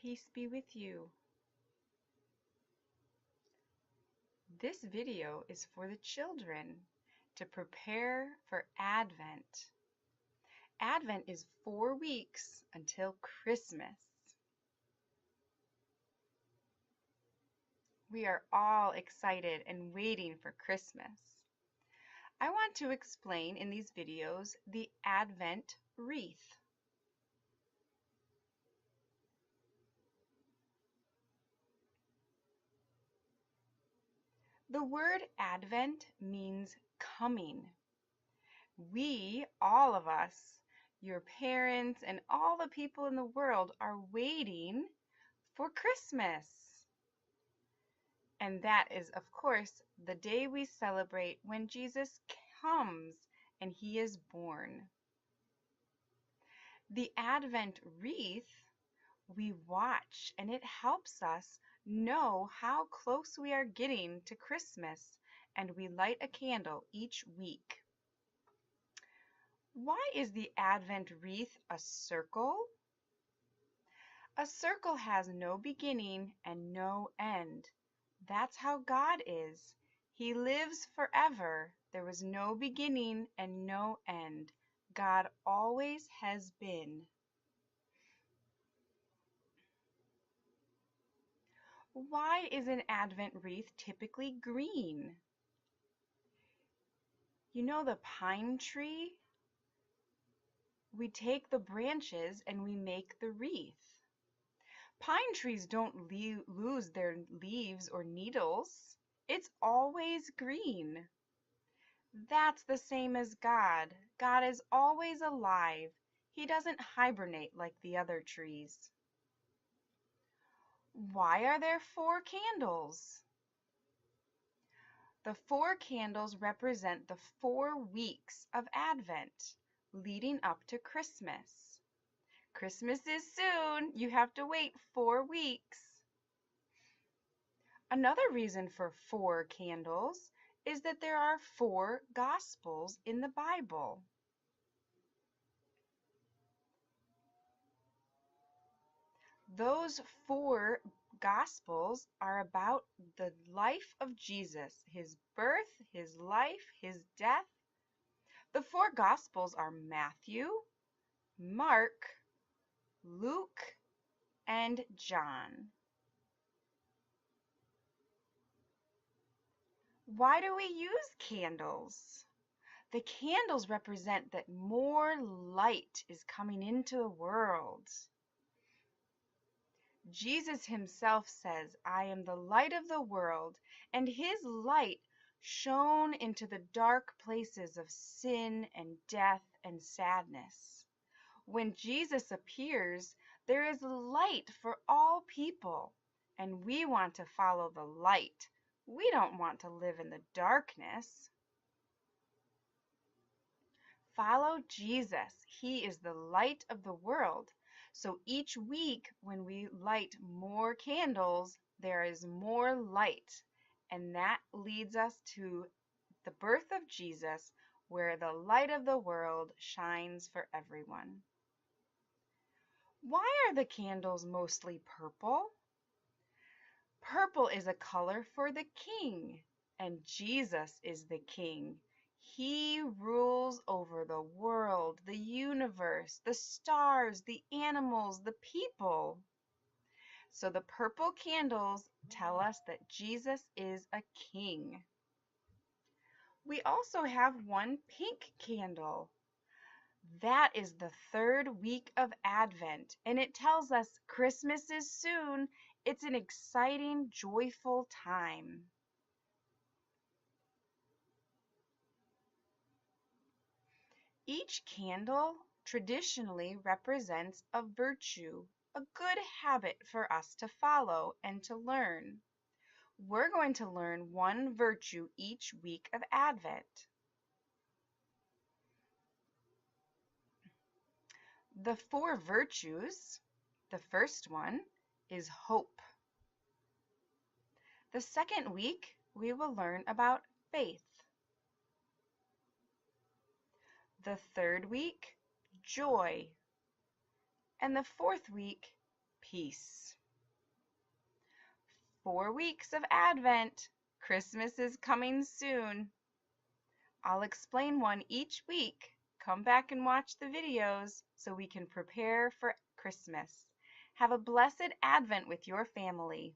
Peace be with you. This video is for the children to prepare for Advent. Advent is 4 weeks until Christmas. We are all excited and waiting for Christmas. I want to explain in these videos the Advent wreath. The word Advent means coming. We, all of us, your parents and all the people in the world are waiting for Christmas. And that is, of course, the day we celebrate when Jesus comes and he is born. The Advent wreath we watch, and it helps us know how close we are getting to Christmas, and we light a candle each week. Why is the Advent wreath a circle? A circle has no beginning and no end. That's how God is. He lives forever. There was no beginning and no end. God always has been. Why is an Advent wreath typically green? You know the pine tree? We take the branches and we make the wreath. Pine trees don't lose their leaves or needles. It's always green. That's the same as God. God is always alive. He doesn't hibernate like the other trees. Why are there 4 candles? The 4 candles represent the 4 weeks of Advent, leading up to Christmas. Christmas is soon. You have to wait 4 weeks. Another reason for 4 candles is that there are 4 Gospels in the Bible. Those 4 Gospels are about the life of Jesus, his birth, his life, his death. The 4 Gospels are Matthew, Mark, Luke, and John. Why do we use candles? The candles represent that more light is coming into the world. Jesus himself says, "I am the light of the world," and his light shone into the dark places of sin and death and sadness. When Jesus appears, there is light for all people, and we want to follow the light. We don't want to live in the darkness. Follow Jesus. He is the light of the world. So each week when we light more candles, there is more light. And that leads us to the birth of Jesus, where the light of the world shines for everyone. Why are the candles mostly purple? Purple is a color for the king, and Jesus is the king. He rules over the world, the universe, the stars, the animals, the people. So the purple candles tell us that Jesus is a king. We also have one pink candle. That is the 3rd week of Advent, and it tells us Christmas is soon. It's an exciting, joyful time. Each candle traditionally represents a virtue, a good habit for us to follow and to learn. We're going to learn one virtue each week of Advent. The 4 virtues, the first one is hope. The second week, we will learn about faith. The 3rd week, joy. And the 4th week, peace. 4 weeks of Advent. Christmas is coming soon. I'll explain one each week. Come back and watch the videos so we can prepare for Christmas. Have a blessed Advent with your family.